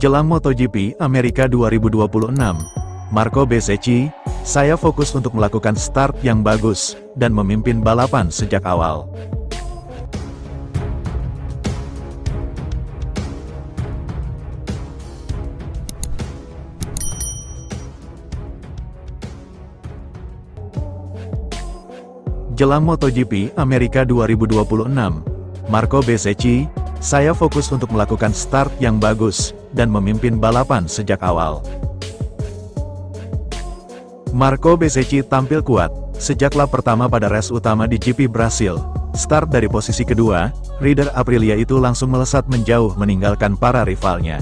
Jelang MotoGP Amerika 2026, Marco Bezzecchi, saya fokus untuk melakukan start yang bagus, dan memimpin balapan sejak awal. Jelang MotoGP Amerika 2026, Marco Bezzecchi, saya fokus untuk melakukan start yang bagus, dan memimpin balapan sejak awal. Marco Bezzecchi tampil kuat, sejak lap pertama pada race utama di GP Brasil. Start dari posisi kedua, rider Aprilia itu langsung melesat menjauh meninggalkan para rivalnya.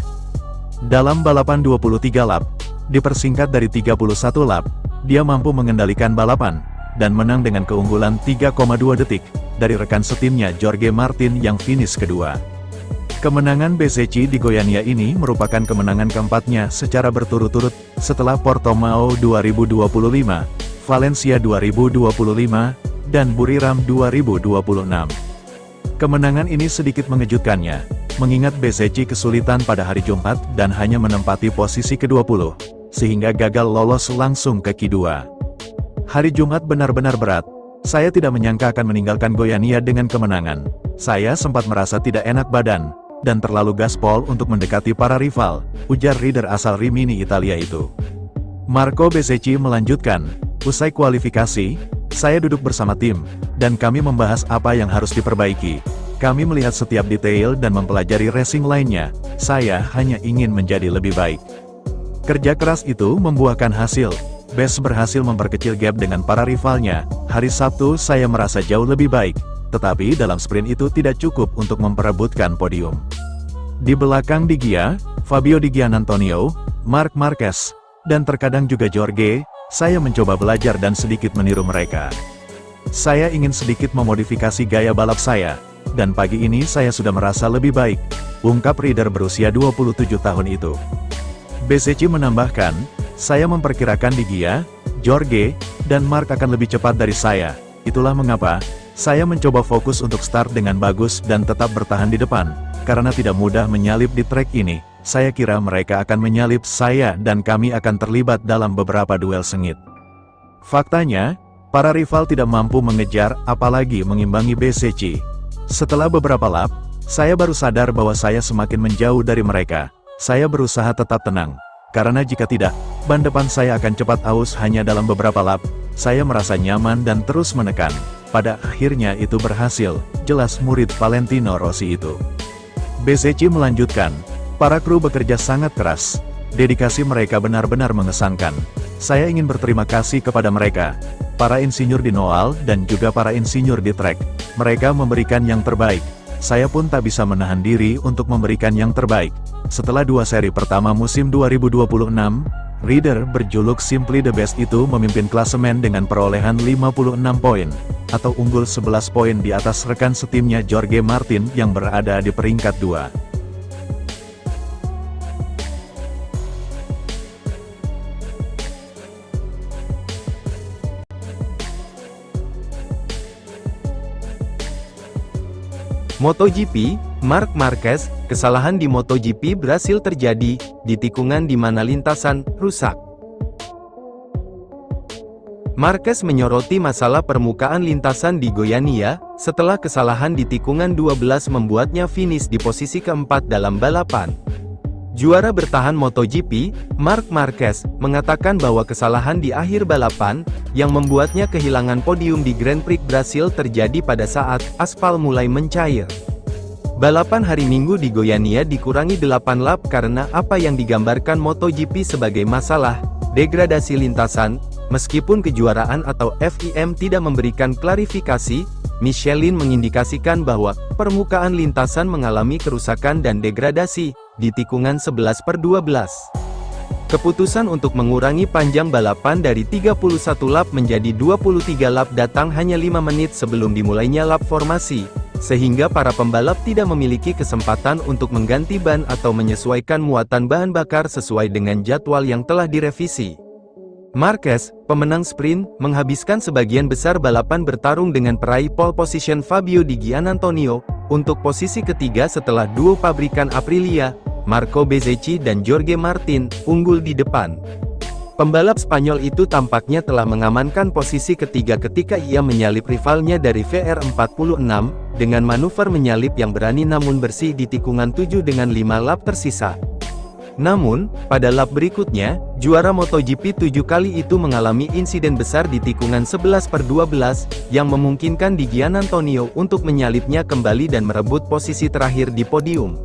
Dalam balapan 23 lap, dipersingkat dari 31 lap, dia mampu mengendalikan balapan, dan menang dengan keunggulan 3,2 detik, dari rekan setimnya Jorge Martin yang finish kedua. Kemenangan Bezzecchi di Goiânia ini merupakan kemenangan keempatnya secara berturut-turut, setelah Portimao 2025, Valencia 2025, dan Buriram 2026. Kemenangan ini sedikit mengejutkannya, mengingat Bezzecchi kesulitan pada hari Jumat dan hanya menempati posisi ke-20, sehingga gagal lolos langsung ke Q2. Hari Jumat benar-benar berat. Saya tidak menyangka akan meninggalkan Goiânia dengan kemenangan. Saya sempat merasa tidak enak badan, dan terlalu gaspol untuk mendekati para rival, ujar rider asal Rimini Italia itu. Marco Bezzecchi melanjutkan, usai kualifikasi, saya duduk bersama tim, dan kami membahas apa yang harus diperbaiki. Kami melihat setiap detail dan mempelajari racing lainnya. Saya hanya ingin menjadi lebih baik. Kerja keras itu membuahkan hasil. Bez berhasil memperkecil gap dengan para rivalnya. Hari Sabtu saya merasa jauh lebih baik, tetapi dalam sprint itu tidak cukup untuk memperebutkan podium. Di belakang Di Gia, Fabio Di Giannantonio, Marc Marquez, dan terkadang juga Jorge, saya mencoba belajar dan sedikit meniru mereka. Saya ingin sedikit memodifikasi gaya balap saya, dan pagi ini saya sudah merasa lebih baik, ungkap rider berusia 27 tahun itu. Bezzecchi menambahkan, saya memperkirakan Di Gia, Jorge, dan Marc akan lebih cepat dari saya. Itulah mengapa saya mencoba fokus untuk start dengan bagus dan tetap bertahan di depan. Karena tidak mudah menyalip di trek ini, saya kira mereka akan menyalip saya dan kami akan terlibat dalam beberapa duel sengit. Faktanya, para rival tidak mampu mengejar, apalagi mengimbangi Bezzecchi. Setelah beberapa lap, saya baru sadar bahwa saya semakin menjauh dari mereka. Saya berusaha tetap tenang. Karena jika tidak, ban depan saya akan cepat aus hanya dalam beberapa lap. Saya merasa nyaman dan terus menekan. Pada akhirnya itu berhasil, jelas murid Valentino Rossi itu. Bezzecchi melanjutkan, para kru bekerja sangat keras. Dedikasi mereka benar-benar mengesankan. Saya ingin berterima kasih kepada mereka, para insinyur di Noal dan juga para insinyur di trek. Mereka memberikan yang terbaik. Saya pun tak bisa menahan diri untuk memberikan yang terbaik. Setelah dua seri pertama musim 2026, rider berjuluk Simply the Best itu memimpin klasemen dengan perolehan 56 poin, atau unggul 11 poin di atas rekan setimnya Jorge Martin yang berada di peringkat 2. MotoGP, Marc Marquez, kesalahan di MotoGP Brasil terjadi di tikungan di mana lintasan rusak. Marquez menyoroti masalah permukaan lintasan di Goiânia, setelah kesalahan di tikungan 12 membuatnya finish di posisi keempat dalam balapan. Juara bertahan MotoGP, Marc Marquez, mengatakan bahwa kesalahan di akhir balapan, yang membuatnya kehilangan podium di Grand Prix Brasil terjadi pada saat aspal mulai mencair. Balapan hari Minggu di Goiânia dikurangi 8 lap karena apa yang digambarkan MotoGP sebagai masalah degradasi lintasan. Meskipun kejuaraan atau FIM tidak memberikan klarifikasi, Michelin mengindikasikan bahwa permukaan lintasan mengalami kerusakan dan degradasi di tikungan 11/12. Keputusan untuk mengurangi panjang balapan dari 31 lap menjadi 23 lap datang hanya 5 menit sebelum dimulainya lap formasi, sehingga para pembalap tidak memiliki kesempatan untuk mengganti ban atau menyesuaikan muatan bahan bakar sesuai dengan jadwal yang telah direvisi. Marquez, pemenang sprint, menghabiskan sebagian besar balapan bertarung dengan peraih pole position Fabio Di Giannantonio, untuk posisi ketiga setelah duo pabrikan Aprilia, Marco Bezzecchi dan Jorge Martin, unggul di depan. Pembalap Spanyol itu tampaknya telah mengamankan posisi ketiga ketika ia menyalip rivalnya dari VR46, dengan manuver menyalip yang berani namun bersih di tikungan 7 dengan 5 lap tersisa. Namun, pada lap berikutnya, juara MotoGP 7 kali itu mengalami insiden besar di tikungan 11/12, yang memungkinkan di Gian Antonio untuk menyalipnya kembali dan merebut posisi terakhir di podium.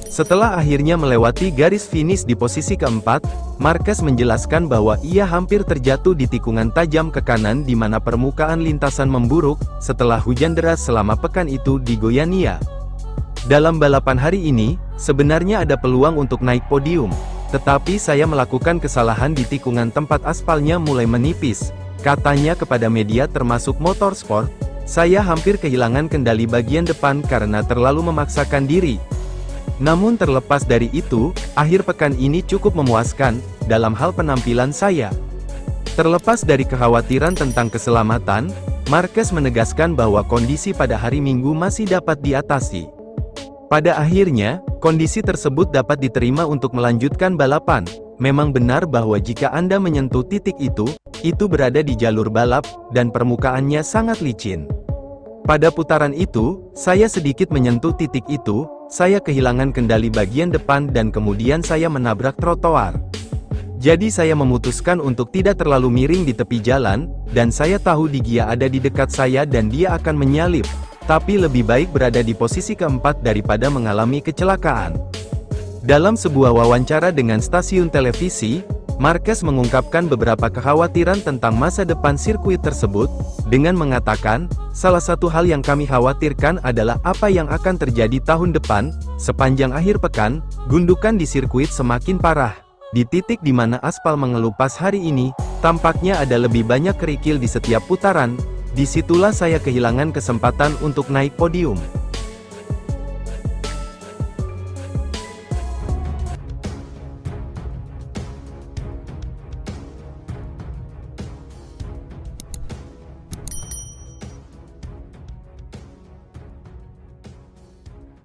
Setelah akhirnya melewati garis finish di posisi keempat, Marquez menjelaskan bahwa ia hampir terjatuh di tikungan tajam ke kanan di mana permukaan lintasan memburuk, setelah hujan deras selama pekan itu di Goiânia. Dalam balapan hari ini, sebenarnya ada peluang untuk naik podium, tetapi saya melakukan kesalahan di tikungan tempat aspalnya mulai menipis, katanya kepada media termasuk Motorsport. Saya hampir kehilangan kendali bagian depan karena terlalu memaksakan diri. Namun terlepas dari itu, akhir pekan ini cukup memuaskan, dalam hal penampilan saya. Terlepas dari kekhawatiran tentang keselamatan, Marquez menegaskan bahwa kondisi pada hari Minggu masih dapat diatasi. Pada akhirnya, kondisi tersebut dapat diterima untuk melanjutkan balapan. Memang benar bahwa jika Anda menyentuh titik itu berada di jalur balap, dan permukaannya sangat licin. Pada putaran itu, saya sedikit menyentuh titik itu, saya kehilangan kendali bagian depan dan kemudian saya menabrak trotoar. Jadi saya memutuskan untuk tidak terlalu miring di tepi jalan, dan saya tahu Di Gia ada di dekat saya dan dia akan menyalip, tapi lebih baik berada di posisi keempat daripada mengalami kecelakaan. Dalam sebuah wawancara dengan stasiun televisi, Marquez mengungkapkan beberapa kekhawatiran tentang masa depan sirkuit tersebut, dengan mengatakan, salah satu hal yang kami khawatirkan adalah apa yang akan terjadi tahun depan. Sepanjang akhir pekan, gundukan di sirkuit semakin parah. Di titik di mana aspal mengelupas hari ini, tampaknya ada lebih banyak kerikil di setiap putaran. Disitulah saya kehilangan kesempatan untuk naik podium.